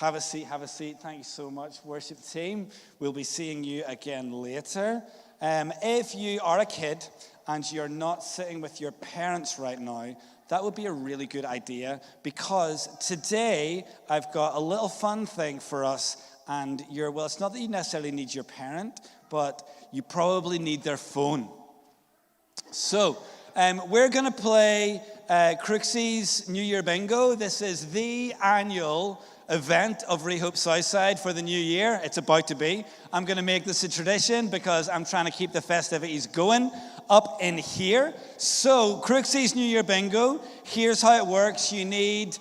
Have a seat, have a seat. Thank you so much, worship team. We'll be seeing you again later. If you are a kid and you're not sitting with your parents right now, that would be a really good idea, because today I've got a little fun thing for us. And well, it's not that you necessarily need your parent, but you probably need their phone. So, we're going to play Crooksy's New Year Bingo. This is the annual event of Rehope Southside for the new year. It's about to be. I'm going to make this a tradition because I'm trying to keep the festivities going up in here. So, Crooksy's New Year Bingo, here's how it works. You need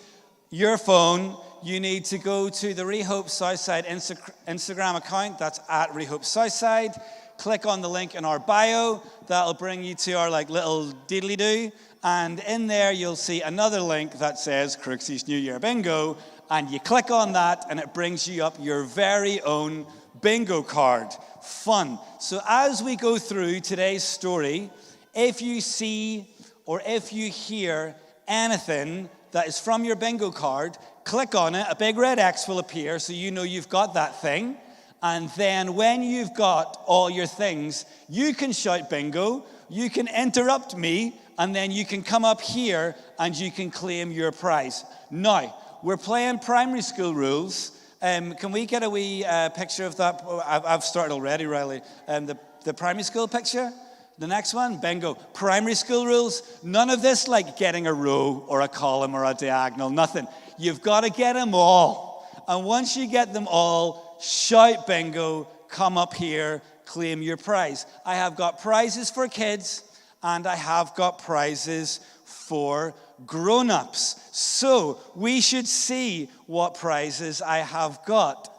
your phone. You need to go to the Rehope Southside Instagram account. That's at Rehope Southside. Click on the link in our bio. That'll bring you to our little diddly-doo. And in there, you'll see another link that says Crooksy's New Year Bingo. And you click on that, and it brings you up your very own bingo card. Fun. So as we go through today's story, if you see or if you hear anything that is from your bingo card, click on it. A big red X will appear so you know you've got that thing. And then when you've got all your things, you can shout bingo, you can interrupt me, and then you can come up here and you can claim your prize. Now, we're playing primary school rules. Can we get a wee picture of that? I've started already, Riley. The primary school picture? The next one, bingo. Primary school rules. None of this like getting a row or a column or a diagonal, nothing. You've got to get them all. And once you get them all, shout bingo, come up here, claim your prize. I have got prizes for kids, and I have got prizes for grown-ups. So we should see what prizes I have got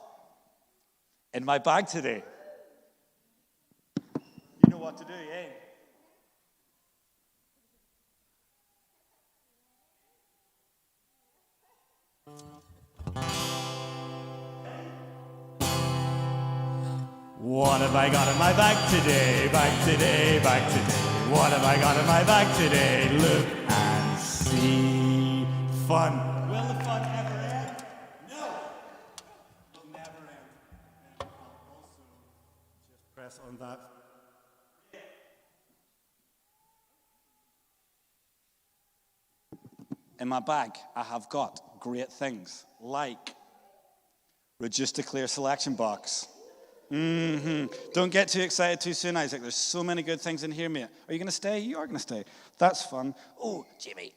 in my bag today. You know what to do, eh? What have I got in my bag today? Bag today, bag today. What have I got in my bag today? Look and see. Fun. Will the fun ever end? No. It will never end. And I'll also just press on that. In my bag, I have got great things like reduce to clear selection box. Don't get too excited too soon, Isaac. There's so many good things in here, mate. Are you going to stay? You are going to stay. That's fun. Oh, Jimmy.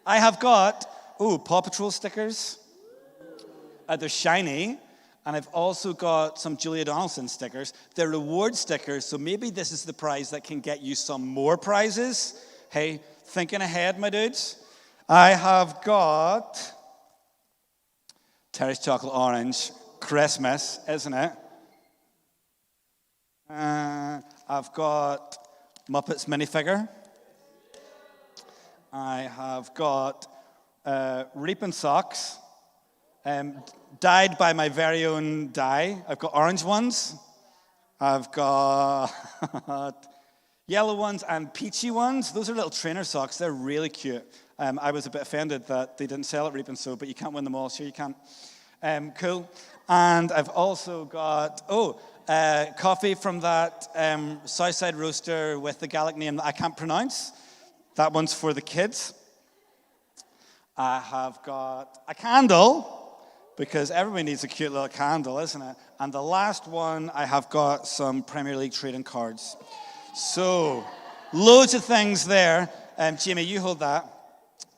I have got, Paw Patrol stickers. They're shiny. And I've also got some Julia Donaldson stickers. They're reward stickers, so maybe this is the prize that can get you some more prizes. Hey, thinking ahead, my dudes. I have got Terry's Chocolate Orange, Christmas, isn't it? I've got Muppets minifigure. I have got Reaping Socks, dyed by my very own dye. I've got orange ones. I've got yellow ones and peachy ones. Those are little trainer socks. They're really cute. I was a bit offended that they didn't sell at Reap and Sow, but you can't win them all. Sure you can. Cool. And I've also got, coffee from that Southside Roaster with the Gaelic name that I can't pronounce. That one's for the kids. I have got a candle, because everybody needs a cute little candle, isn't it? And the last one, I have got some Premier League trading cards. So, loads of things there. Jamie, you hold that.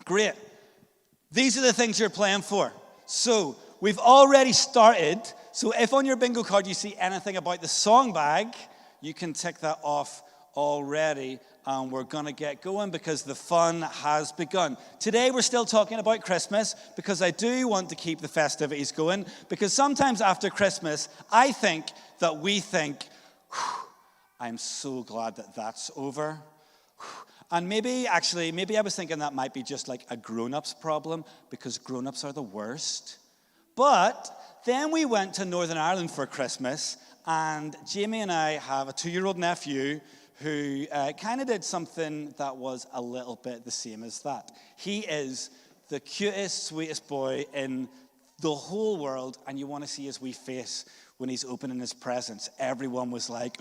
Great. These are the things you're playing for. So, we've already started. So, if on your bingo card you see anything about the song bag, you can tick that off already. And we're going to get going because the fun has begun. Today, we're still talking about Christmas because I do want to keep the festivities going. Because sometimes after Christmas, I think that we think, I'm so glad that that's over. And maybe I was thinking that might be just like a grown-up's problem because grown-ups are the worst. But then we went to Northern Ireland for Christmas, and Jamie and I have a 2-year-old nephew who kind of did something that was a little bit the same as that. He is the cutest, sweetest boy in the whole world, and you want to see his wee face when he's opening his presents. Everyone was like,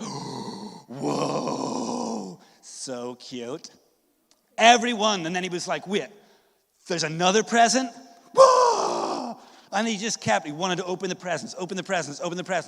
whoa, so cute. Everyone, and then he was like, wait, there's another present? Whoa! And he wanted to open the presents,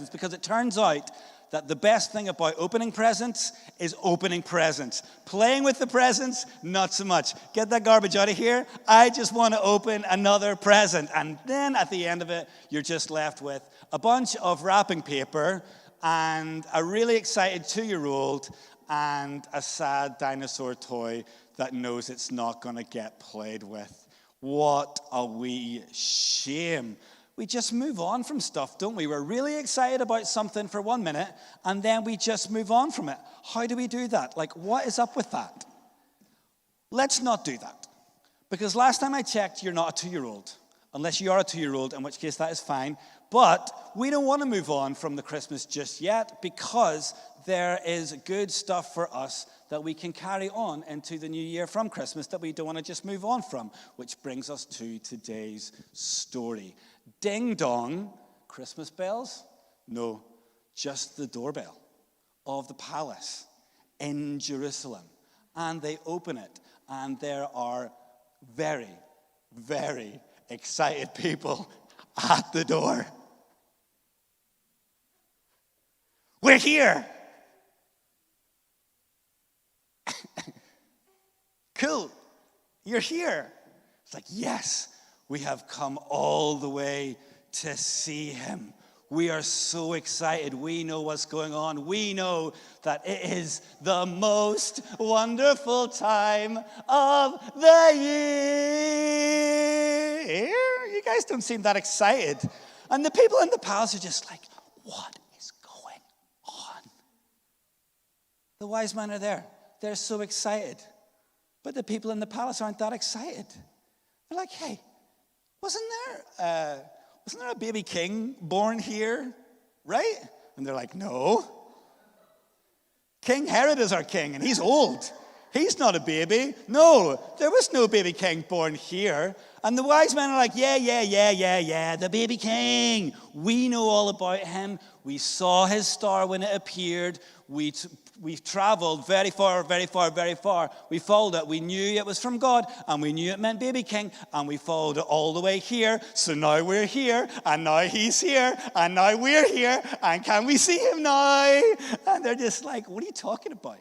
because it turns out that the best thing about opening presents is opening presents. Playing with the presents, not so much. Get that garbage out of here. I just want to open another present. And then at the end of it, you're just left with a bunch of wrapping paper and a really excited 2-year-old and a sad dinosaur toy that knows it's not going to get played with. What a wee shame. We just move on from stuff, don't we? We're really excited about something for 1 minute, and then we just move on from it. How do we do that? Like, what is up with that? Let's not do that. Because last time I checked, you're not a 2-year-old. Unless you are a 2-year-old, in which case that is fine. But we don't want to move on from the Christmas just yet, because there is good stuff for us that we can carry on into the new year from Christmas that we don't want to just move on from, which brings us to today's story. Ding dong, Christmas bells? No, just the doorbell of the palace in Jerusalem. And they open it, and there are very, very excited people at the door. We're here. Cool, you're here. It's like, yes, we have come all the way to see him. We are so excited. We know what's going on. We know that it is the most wonderful time of the year. You guys don't seem that excited. And the people in the palace are just like, what is going on? The wise men are there. They're so excited. But the people in the palace aren't that excited. They're like, hey, wasn't there a baby king born here, right? And they're like, no. King Herod is our king, and he's old. He's not a baby. No, there was no baby king born here. And the wise men are like, yeah, the baby king. We know all about him. We saw his star when it appeared. We've traveled very far. We followed it. We knew it was from God, and we knew it meant baby king, and we followed it all the way here. So now we're here, and now he's here, and now we're here, and can we see him now? And they're just like, what are you talking about?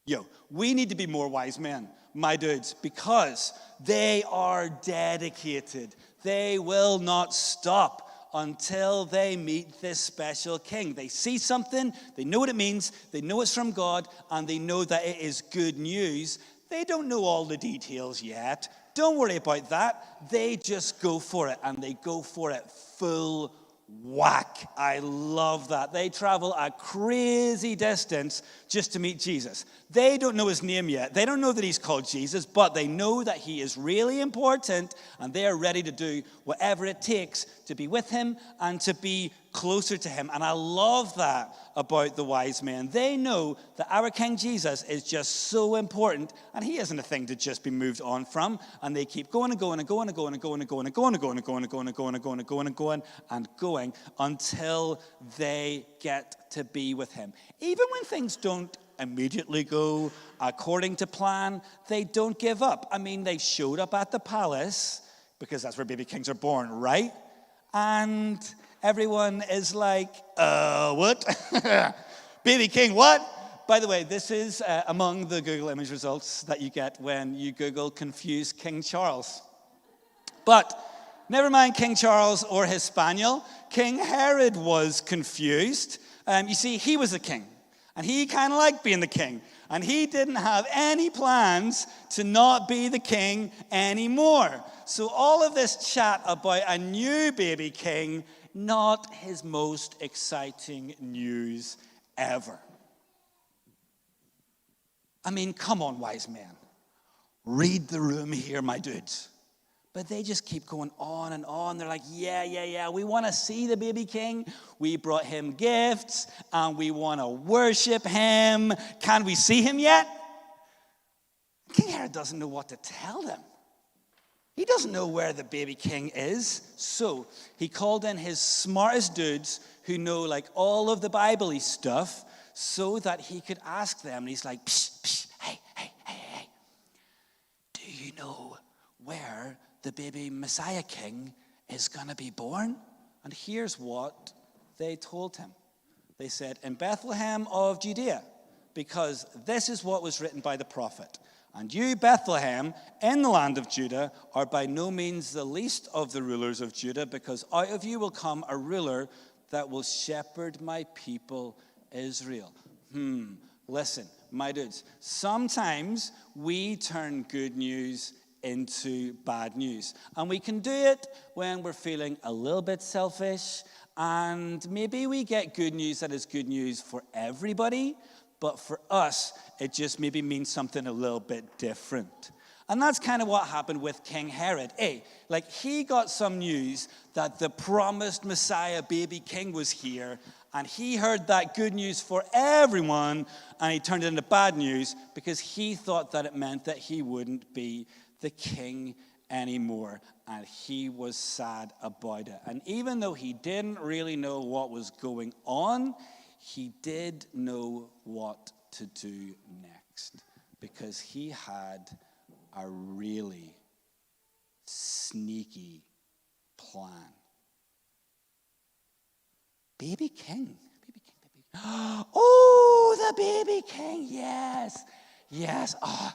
Yo, we need to be more wise men, my dudes, because they are dedicated. They will not stop until they meet this special king. They see something, they know what it means, they know it's from God, and they know that it is good news. They don't know all the details yet. Don't worry about that. They just go for it, and they go for it full whack. I love that. They travel a crazy distance just to meet Jesus. They don't know his name yet. They don't know that he's called Jesus, but they know that he is really important, and they are ready to do whatever it takes to be with him and to be closer to him. And I love that about the wise men. They know that our King Jesus is just so important, and he isn't a thing to just be moved on from. And they keep going and going and going and going and going and going and going and going and going and going and going and going and going and going and going until they get to be with him. Even when things don't immediately go according to plan, they don't give up. I mean, they showed up at the palace because that's where baby kings are born, right? And everyone is like, what? Baby king, what? By the way, this is among the Google image results that you get when you Google confused King Charles. But never mind King Charles or his spaniel. King Herod was confused. You see, he was a king. And he kind of liked being the king. And he didn't have any plans to not be the king anymore. So all of this chat about a new baby king, not his most exciting news ever. I mean, come on, wise men. Read the room here, my dudes. But they just keep going on and on. They're like, yeah, we want to see the baby king. We brought him gifts, and we want to worship him. Can we see him yet? King Herod doesn't know what to tell them. He doesn't know where the baby king is. So he called in his smartest dudes who know like all of the Bible-y stuff so that he could ask them. And he's like, psh, hey. Do you know where the baby Messiah king is going to be born? And here's what they told him. They said, in Bethlehem of Judea, because this is what was written by the prophet. And you, Bethlehem, in the land of Judah, are by no means the least of the rulers of Judah, because out of you will come a ruler that will shepherd my people Israel. Listen, my dudes, sometimes we turn good news into bad news. And we can do it when we're feeling a little bit selfish, and maybe we get good news that is good news for everybody, but for us, it just maybe means something a little bit different. And that's kind of what happened with King Herod. Like he got some news that the promised Messiah baby king was here, and he heard that good news for everyone, and he turned it into bad news because he thought that it meant that he wouldn't be the king anymore, and he was sad about it. And even though he didn't really know what was going on, he did know what to do next, because he had a really sneaky plan. Baby king. Oh, the baby king, yes. Oh,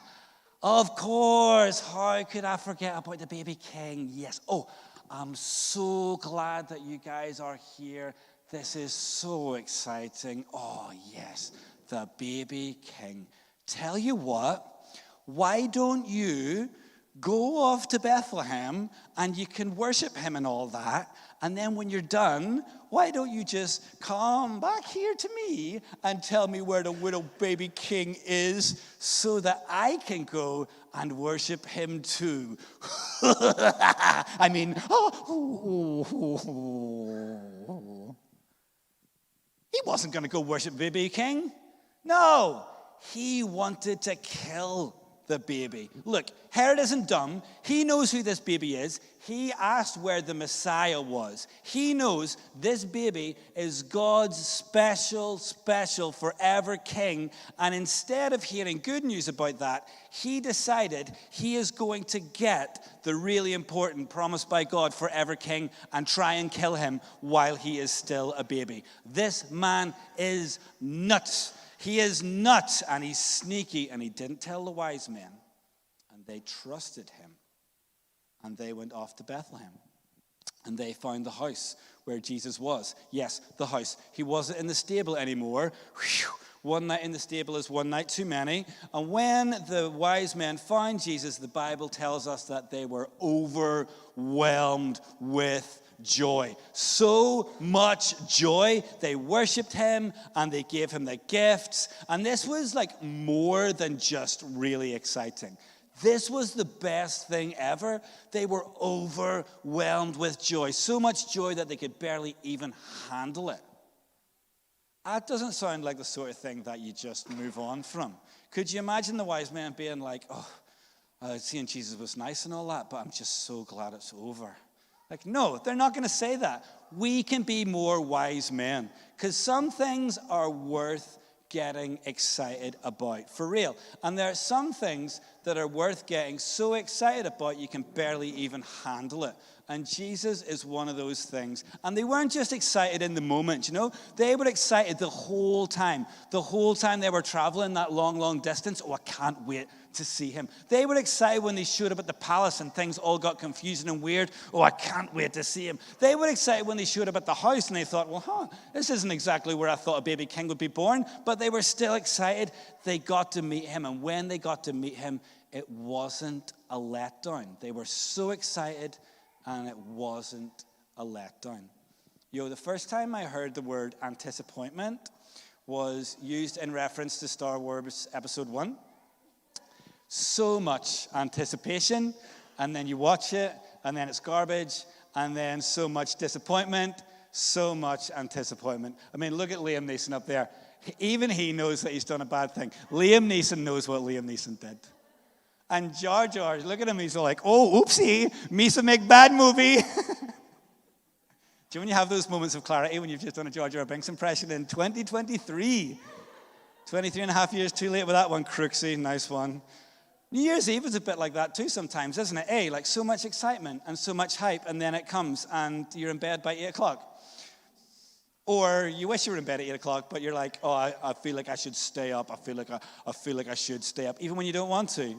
of course, how could I forget about the baby king? Yes. Oh, I'm so glad that you guys are here. This is so exciting. Oh, yes, the baby king. Tell you what, why don't you go off to Bethlehem and you can worship him and all that, and then when you're done, why don't you just come back here to me and tell me where the little baby king is so that I can go and worship him too? I mean, he wasn't going to go worship baby king. No, he wanted to kill the baby. Look, Herod isn't dumb. He knows who this baby is. He asked where the Messiah was. He knows this baby is God's special forever king. And instead of hearing good news about that, he decided he is going to get the really important promised by God forever king and try and kill him while he is still a baby. This man is nuts. He is nuts, and he's sneaky, and he didn't tell the wise men, and they trusted him, and they went off to Bethlehem, and they found the house where Jesus was. Yes, the house. He wasn't in the stable anymore. Whew. One night in the stable is one night too many, and when the wise men found Jesus, the Bible tells us that they were overwhelmed with joy. So much joy. They worshiped him and they gave him the gifts. And this was like more than just really exciting. This was the best thing ever. They were overwhelmed with joy. So much joy that they could barely even handle it. That doesn't sound like the sort of thing that you just move on from. Could you imagine the wise men being like, seeing Jesus was nice and all that, but I'm just so glad it's over. Like, no, they're not going to say that. We can be more wise men, because some things are worth getting excited about, for real. And there are some things that are worth getting so excited about you can barely even handle it. And Jesus is one of those things. And they weren't just excited in the moment, you know. They were excited the whole time. The whole time they were traveling that long, long distance. Oh, I can't wait to see him. They were excited when they showed up at the palace and things all got confusing and weird. Oh, I can't wait to see him. They were excited when they showed up at the house and they thought, well, this isn't exactly where I thought a baby king would be born. But they were still excited. They got to meet him. And when they got to meet him, it wasn't a letdown. They were so excited, and it wasn't a letdown. The first time I heard the word anticipation was used in reference to Star Wars Episode 1. So much anticipation, and then you watch it, and then it's garbage, and then so much disappointment, so much anticipation. I mean, look at Liam Neeson up there. Even he knows that he's done a bad thing. Liam Neeson knows what Liam Neeson did. And Jar Jar, look at him, he's all like, oh, oopsie, Misa make bad movie. Do you when you have those moments of clarity when you've just done a Jar Jar Binks impression in 2023? 23 and a half years too late with that one, Crooksy, nice one. New Year's Eve is a bit like that too sometimes, isn't it? Like so much excitement and so much hype, and then it comes and you're in bed by 8 o'clock. Or you wish you were in bed at 8 o'clock, but you're like, oh, I feel like I should stay up. I feel like I should stay up, even when you don't want to.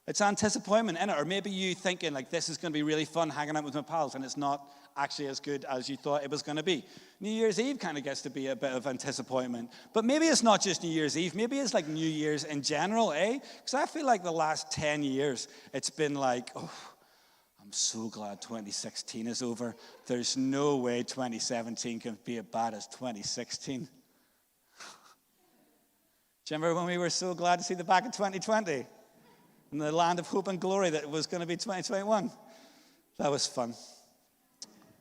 It's anticipation, isn't it? Or maybe you thinking like this is going to be really fun hanging out with my pals, and it's not actually as good as you thought it was going to be. New Year's Eve kind of gets to be a bit of anticipation. But maybe it's not just New Year's Eve. Maybe it's like New Year's in general, eh? Because I feel like the last 10 years, it's been like, oh, I'm so glad 2016 is over. There's no way 2017 can be as bad as 2016. Do you remember when we were so glad to see the back of 2020? In the land of hope and glory that was going to be 2021. That was fun.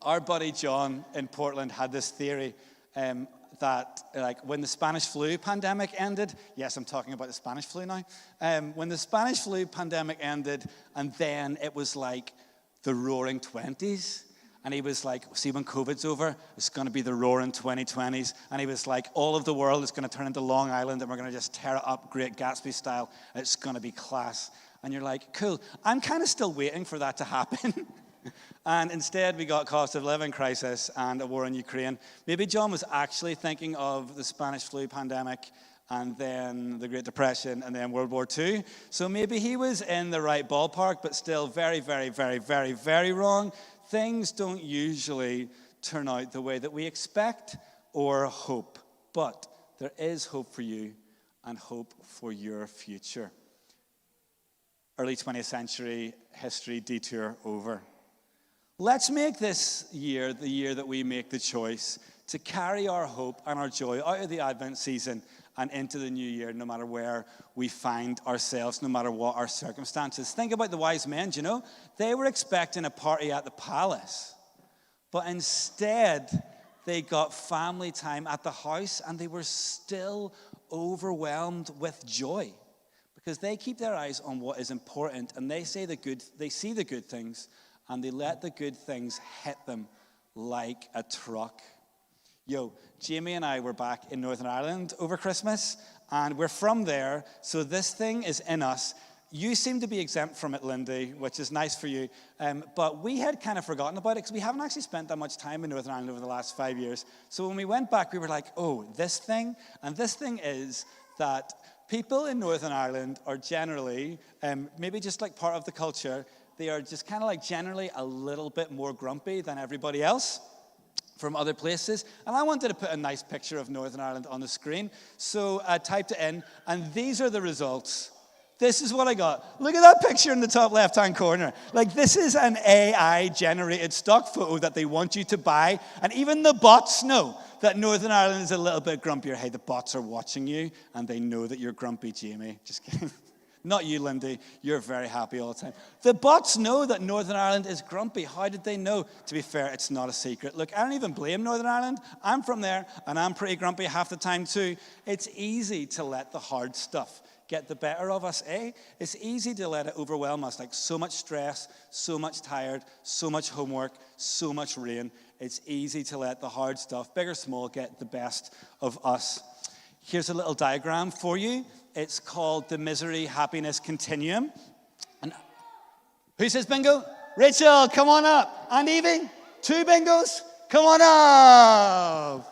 Our buddy John in Portland had this theory that like when the Spanish flu pandemic ended, yes, I'm talking about the Spanish flu now. When the Spanish flu pandemic ended, and then it was like the roaring 20s. And he was like, see, when COVID's over, it's going to be the roaring 2020s. And he was like, all of the world is going to turn into Long Island, and we're going to just tear it up Great Gatsby style. It's going to be class. And you're like, cool. I'm kind of still waiting for that to happen. And instead, we got cost of living crisis and a war in Ukraine. Maybe John was actually thinking of the Spanish flu pandemic and then the Great Depression and then World War II. So maybe he was in the right ballpark, but still very, very, very, very, very wrong. Things don't usually turn out the way that we expect or hope. But there is hope for you and hope for your future. Early 20th century history detour over. Let's make this year the year that we make the choice to carry our hope and our joy out of the Advent season and into the new year, no matter where we find ourselves, no matter what our circumstances. Think about the wise men, do you know? They were expecting a party at the palace, but instead they got family time at the house, and they were still overwhelmed with joy because they keep their eyes on what is important, and they see the good things, and they let the good things hit them like a truck. Yo, Jamie and I were back in Northern Ireland over Christmas, and we're from there, so this thing is in us. You seem to be exempt from it, Lindy, which is nice for you, but we had kind of forgotten about it because we haven't actually spent that much time in Northern Ireland over the last 5 years. So when we went back, we were like, oh, this thing, and this thing is that people in Northern Ireland are generally, maybe just like part of the culture, they are just kind of like generally a little bit more grumpy than everybody else from other places. And I wanted to put a nice picture of Northern Ireland on the screen. So I typed it in, and these are the results. This is what I got. Look at that picture in the top left-hand corner. Like, this is an AI-generated stock photo that they want you to buy. And even the bots know that Northern Ireland is a little bit grumpier. Hey, the bots are watching you, and they know that you're grumpy, Jamie. Just kidding. Not you, Lindy. You're very happy all the time. The bots know that Northern Ireland is grumpy. How did they know? To be fair, it's not a secret. Look, I don't even blame Northern Ireland. I'm from there, and I'm pretty grumpy half the time too. It's easy to let the hard stuff get the better of us, eh? It's easy to let it overwhelm us, like so much stress, so much tired, so much homework, so much rain. It's easy to let the hard stuff, big or small, get the best of us. Here's a little diagram for you. It's called the Misery Happiness Continuum. And who says bingo? Rachel, come on up. And Evie, 2 bingos, come on up.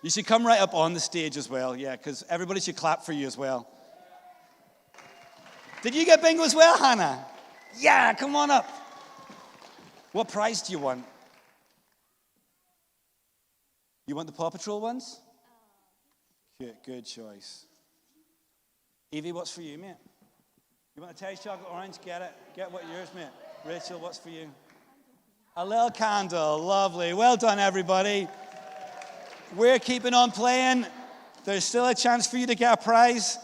You should come right up on the stage as well, yeah, because everybody should clap for you as well. Did you get bingo as well, Hannah? Yeah, come on up. What prize do you want? You want the Paw Patrol ones? Good choice. Evie, what's for you, mate? You want a Terry's chocolate orange? Get it. Get what yours, mate. Rachel, what's for you? A little candle. Lovely. Well done, everybody. We're keeping on playing. There's still a chance for you to get a prize.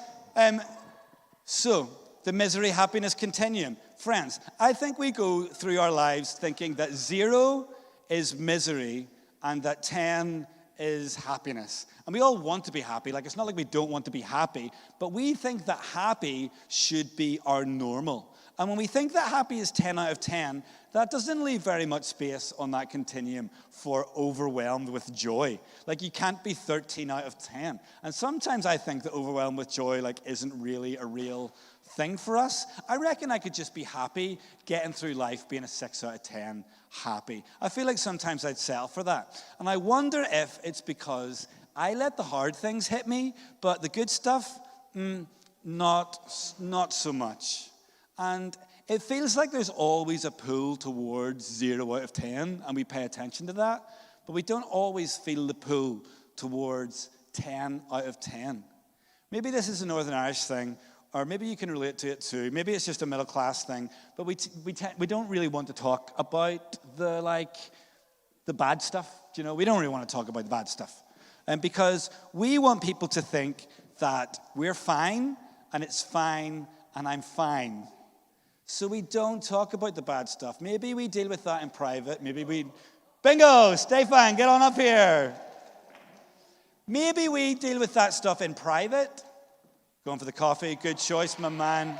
So, the misery-happiness continuum. Friends, I think we go through our lives thinking that 0 is misery and that 10 is happiness. And we all want to be happy. Like, it's not like we don't want to be happy, but we think that happy should be our normal. And when we think that happy is 10 out of 10, that doesn't leave very much space on that continuum for overwhelmed with joy. Like, you can't be 13 out of 10. And sometimes I think that overwhelmed with joy, like, isn't really a real thing for us. I reckon I could just be happy getting through life being a 6 out of 10 happy. I feel like sometimes I'd settle for that. And I wonder if it's because I let the hard things hit me, but the good stuff, not so much. And it feels like there's always a pull towards 0 out of 10, and we pay attention to that, but we don't always feel the pull towards 10 out of 10. Maybe this is a Northern Irish thing, or maybe you can relate to it too. Maybe it's just a middle class thing, but we don't really want to talk about the bad stuff. You know, we don't really want to talk about the bad stuff, and because we want people to think that we're fine, and it's fine, and I'm fine. So we don't talk about the bad stuff. Maybe we deal with that in private. Bingo, Stefan, get on up here. Maybe we deal with that stuff in private. Going for the coffee, good choice, my man.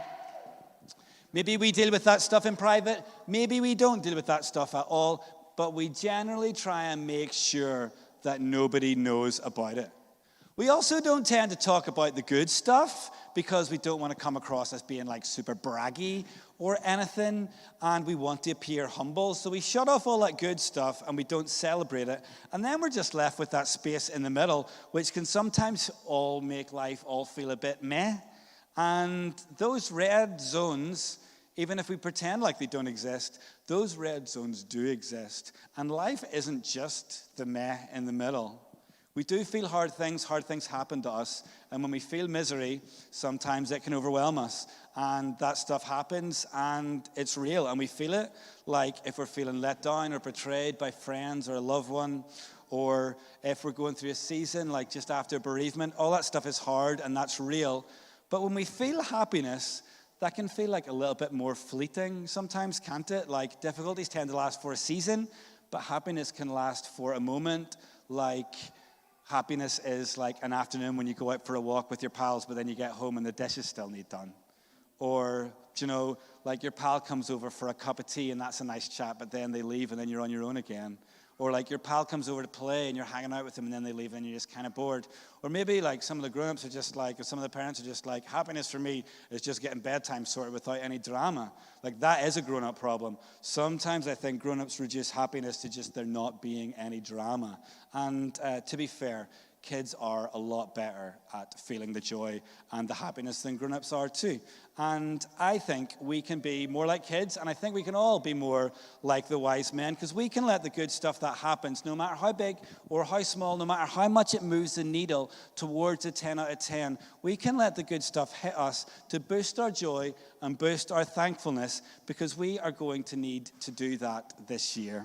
Maybe we deal with that stuff in private. Maybe we don't deal with that stuff at all, but we generally try and make sure that nobody knows about it. We also don't tend to talk about the good stuff because we don't want to come across as being like super braggy or anything, and we want to appear humble. So we shut off all that good stuff and we don't celebrate it. And then we're just left with that space in the middle, which can sometimes all make life all feel a bit meh. And those red zones, even if we pretend like they don't exist, those red zones do exist. And life isn't just the meh in the middle. We do feel hard things happen to us, and when we feel misery, sometimes it can overwhelm us, and that stuff happens, and it's real, and we feel it, like if we're feeling let down or betrayed by friends or a loved one, or if we're going through a season, like just after bereavement, all that stuff is hard, and that's real, but when we feel happiness, that can feel like a little bit more fleeting sometimes, can't it? Like, difficulties tend to last for a season, but happiness can last for a moment, like happiness is like an afternoon when you go out for a walk with your pals, but then you get home and the dishes still need done. Or, you know, like your pal comes over for a cup of tea and that's a nice chat, but then they leave and then you're on your own again. Or like your pal comes over to play and you're hanging out with them and then they leave and you're just kind of bored. Or maybe like some of the grown-ups are just like, or some of the parents are just like, happiness for me is just getting bedtime sorted without any drama. Like, that is a grown-up problem. Sometimes I think grown-ups reduce happiness to just there not being any drama. And to be fair, kids are a lot better at feeling the joy and the happiness than grown-ups are too. And I think we can be more like kids, and I think we can all be more like the wise men, because we can let the good stuff that happens, no matter how big or how small, no matter how much it moves the needle towards a 10 out of 10, we can let the good stuff hit us to boost our joy and boost our thankfulness, because we are going to need to do that this year.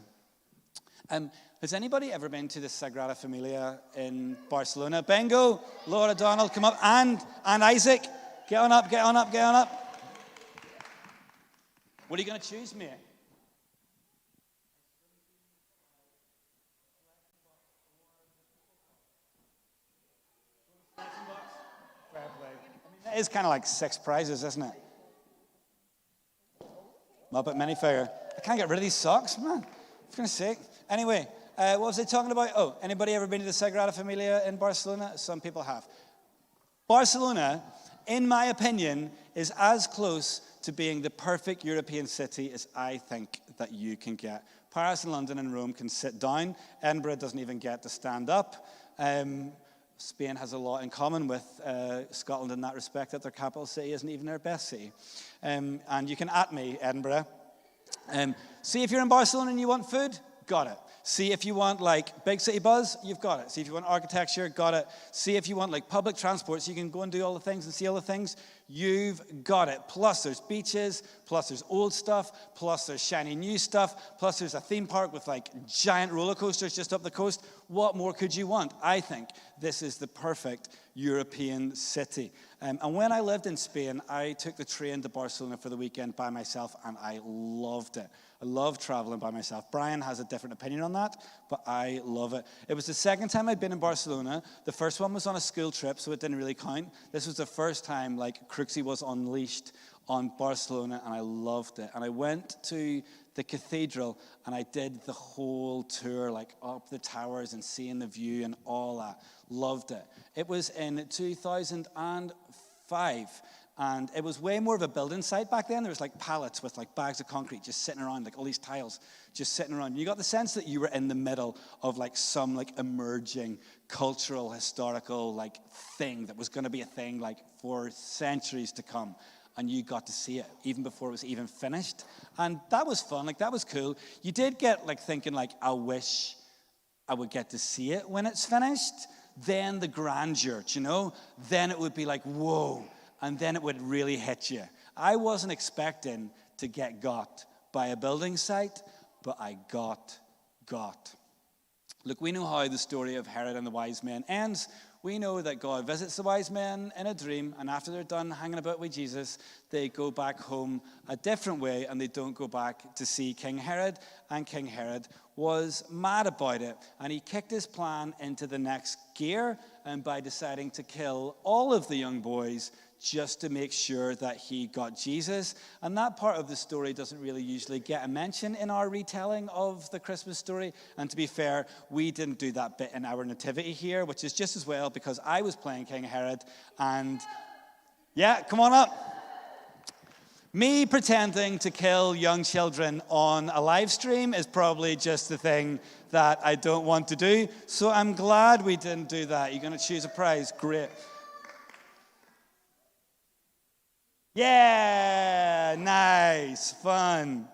Has anybody ever been to the Sagrada Familia in Barcelona? Bingo, Laura Donald, come up, and Isaac, get on up. What are you going to choose, mate? Fair play. That is kind of like 6 prizes, isn't it? Muppet minifigure. I can't get rid of these socks, man. For goodness sake. Anyway, what was I talking about? Oh, anybody ever been to the Sagrada Familia in Barcelona? Some people have. Barcelona, in my opinion, is as close to being the perfect European city as I think that you can get. Paris and London and Rome can sit down. Edinburgh doesn't even get to stand up. Spain has a lot in common with Scotland in that respect, that their capital city isn't even their best city. And you can at me, Edinburgh. See if you're in Barcelona and you want food, got it. See if you want like big city buzz, you've got it. See if you want architecture, got it. See if you want like public transport so you can go and do all the things and see all the things, you've got it. Plus there's beaches, plus there's old stuff, plus there's shiny new stuff, plus there's a theme park with like giant roller coasters just up the coast. What more could you want? I think this is the perfect European city. And when I lived in Spain, I took the train to Barcelona for the weekend by myself, and I loved it. I love traveling by myself. Brian has a different opinion on that, but I love it. It was the second time I'd been in Barcelona. The first one was on a school trip, so it didn't really count. This was the first time, like, Crooksy was unleashed on Barcelona, and I loved it. And I went to the cathedral, and I did the whole tour, like up the towers and seeing the view and all that. Loved it. It was in 2005, and it was way more of a building site back then. There was like pallets with like bags of concrete just sitting around, like all these tiles just sitting around. You got the sense that you were in the middle of like some like emerging cultural, historical like thing that was going to be a thing like for centuries to come. And you got to see it even before it was even finished. And that was fun, like that was cool. You did get like thinking like, I wish I would get to see it when it's finished. Then the grandeur, you know? Then it would be like, whoa. And then it would really hit you. I wasn't expecting to get got by a building site, but I got. Look, we know how the story of Herod and the wise men ends. We know that God visits the wise men in a dream, and after they're done hanging about with Jesus, they go back home a different way, and they don't go back to see King Herod. And King Herod was mad about it, and he kicked his plan into the next gear, and by deciding to kill all of the young boys just to make sure that he got Jesus. And that part of the story doesn't really usually get a mention in our retelling of the Christmas story. And to be fair, we didn't do that bit in our nativity here, which is just as well because I was playing King Herod. And yeah, come on up. Me pretending to kill young children on a live stream is probably just the thing that I don't want to do. So I'm glad we didn't do that. You're going to choose a prize? Great. Yeah, nice, fun.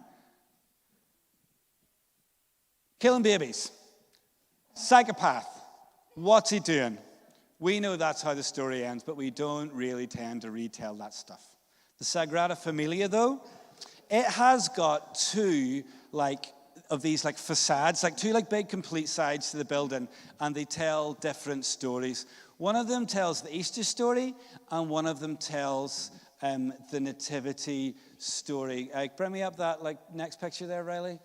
Killing babies. Psychopath. What's he doing? We know that's how the story ends, but we don't really tend to retell that stuff. The Sagrada Familia, though, it has got two, of these, facades, two, big, complete sides to the building, and they tell different stories. One of them tells the Easter story, and one of them tells the nativity story. Bring me up that next picture there, Riley.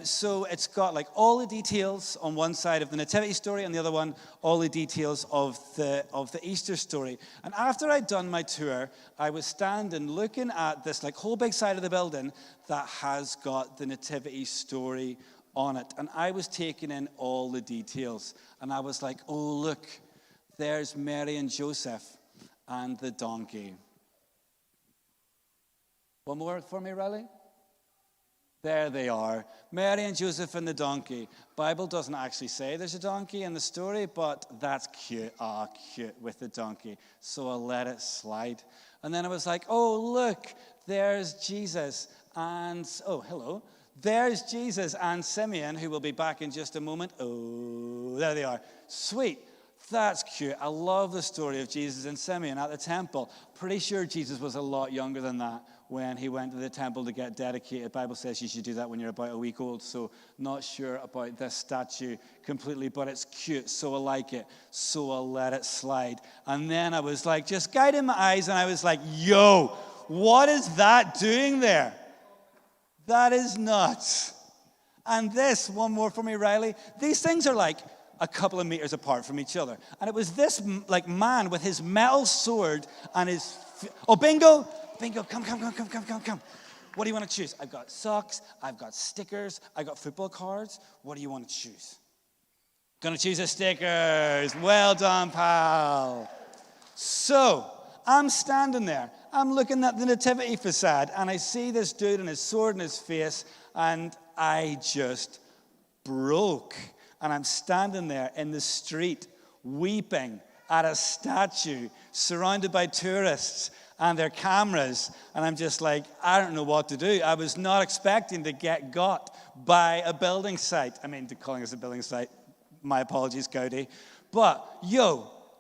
So it's got all the details on one side of the nativity story, and the other one all the details of the Easter story. And after I'd done my tour, I was standing looking at this whole big side of the building that has got the nativity story on it, and I was taking in all the details, and I was like, oh look, there's Mary and Joseph and the donkey. One more for me, Riley? There they are. Mary and Joseph and the donkey. Bible doesn't actually say there's a donkey in the story, but that's cute. Cute with the donkey. So I'll let it slide. And then I was like, oh, look, there's Jesus. And, oh, hello. There's Jesus and Simeon, who will be back in just a moment. Oh, there they are. Sweet. That's cute. I love the story of Jesus and Simeon at the temple. Pretty sure Jesus was a lot younger than that when he went to the temple to get dedicated. The Bible says you should do that when you're about a week old, so not sure about this statue completely, but it's cute, so I like it, so I'll let it slide. And then I was just guiding my eyes, and I was like, yo, what is that doing there? That is nuts. And this, one more for me, Riley. These things are a couple of meters apart from each other. And it was this man with his metal sword and his... Oh, bingo! Bingo, come. What do you want to choose? I've got socks, I've got stickers, I've got football cards. What do you want to choose? Gonna choose the stickers. Well done, pal. So, I'm standing there. I'm looking at the nativity facade, and I see this dude and his sword in his face, and I just broke. And I'm standing there in the street, weeping at a statue, surrounded by tourists and their cameras, and I'm just I don't know what to do. I was not expecting to get got by a building site. I mean, calling us a building site, my apologies, Gaudi. But,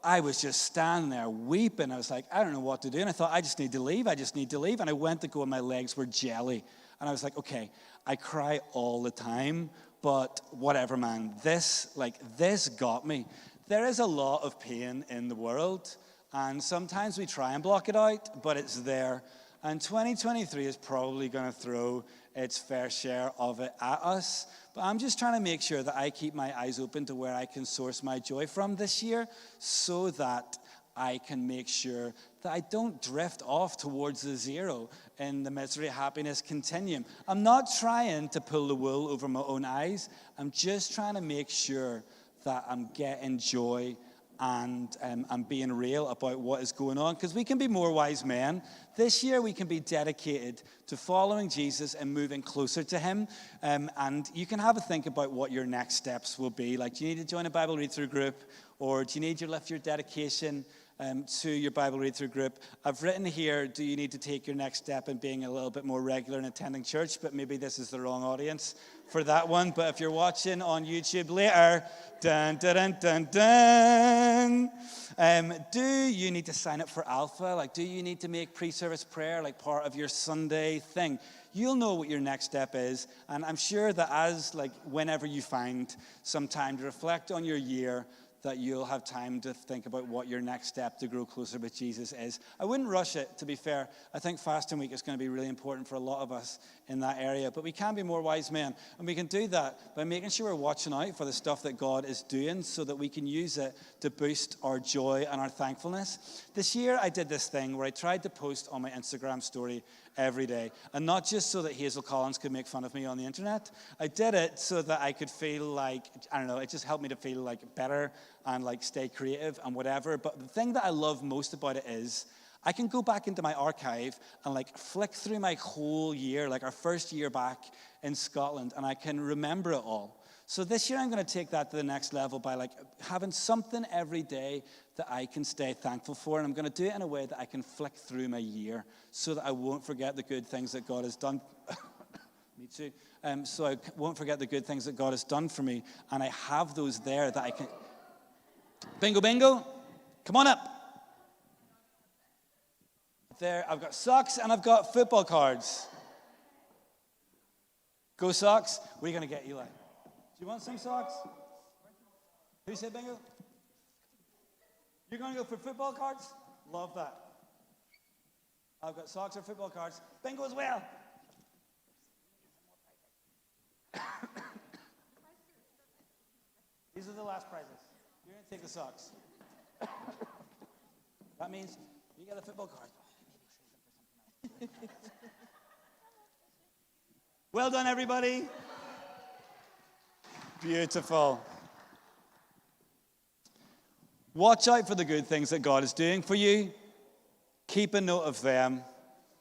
I was just standing there weeping. I was I don't know what to do, and I thought, I just need to leave, and I went to go, and my legs were jelly. And I was okay, I cry all the time, but whatever, man, this got me. There is a lot of pain in the world, And sometimes we try and block it out, but it's there. And 2023 is probably going to throw its fair share of it at us. But I'm just trying to make sure that I keep my eyes open to where I can source my joy from this year, so that I can make sure that I don't drift off towards the zero in the misery happiness continuum. I'm not trying to pull the wool over my own eyes. I'm just trying to make sure that I'm getting joy and I'm being real about what is going on, because we can be more wise men. This year we can be dedicated to following Jesus and moving closer to him. And you can have a think about what your next steps will be. Like, do you need to join a Bible read-through group? Or do you need to lift your dedication to your Bible read-through group? I've written here, do you need to take your next step in being a little bit more regular in attending church? But maybe this is the wrong audience for that one. But if you're watching on YouTube later, dun, dun, dun, dun, dun, do you need to sign up for Alpha? Like, do you need to make pre-service prayer like part of your Sunday thing? You'll know what your next step is. And I'm sure that whenever you find some time to reflect on your year, that you'll have time to think about what your next step to grow closer with Jesus is. I wouldn't rush it, to be fair. I think fasting week is going to be really important for a lot of us in that area. But we can be more wise men. And we can do that by making sure we're watching out for the stuff that God is doing, so that we can use it to boost our joy and our thankfulness. This year I did this thing where I tried to post on my Instagram story every day. And not just so that Hazel Collins could make fun of me on the internet. I did it so that I could feel like, I don't know, it just helped me to feel like better and like stay creative and whatever. But the thing that I love most about it is I can go back into my archive and like flick through my whole year, like our first year back in Scotland, and I can remember it all. So this year I'm going to take that to the next level by like having something every day that I can stay thankful for. And I'm going to do it in a way that I can flick through my year so that I won't forget the good things that God has done. Me too. So I won't forget the good things that God has done for me. And I have those there that I can... Bingo, bingo. Come on up. There, I've got socks and I've got football cards. Go Sox. What are you going to get, Eli? Do you want some socks? Who said bingo? You're going to go for football cards? Love that. I've got socks or football cards. Bingo as well. These are the last prizes. You're going to take the socks. That means you get a football card. Well done, everybody. Beautiful. Watch out for the good things that God is doing for you. Keep a note of them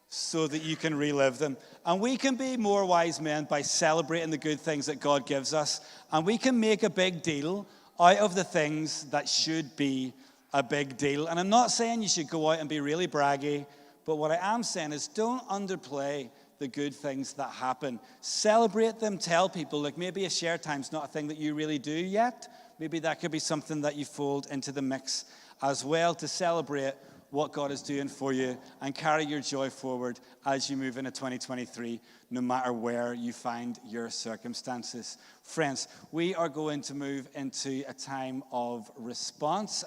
so that you can relive them. And we can be more wise men by celebrating the good things that God gives us. And we can make a big deal out of the things that should be a big deal. And I'm not saying you should go out and be really braggy, but what I am saying is don't underplay the good things that happen. Celebrate them. Tell people, like, maybe a share time's not a thing that you really do yet. Maybe that could be something that you fold into the mix as well, to celebrate what God is doing for you and carry your joy forward as you move into 2023, no matter where you find your circumstances. Friends, we are going to move into a time of response.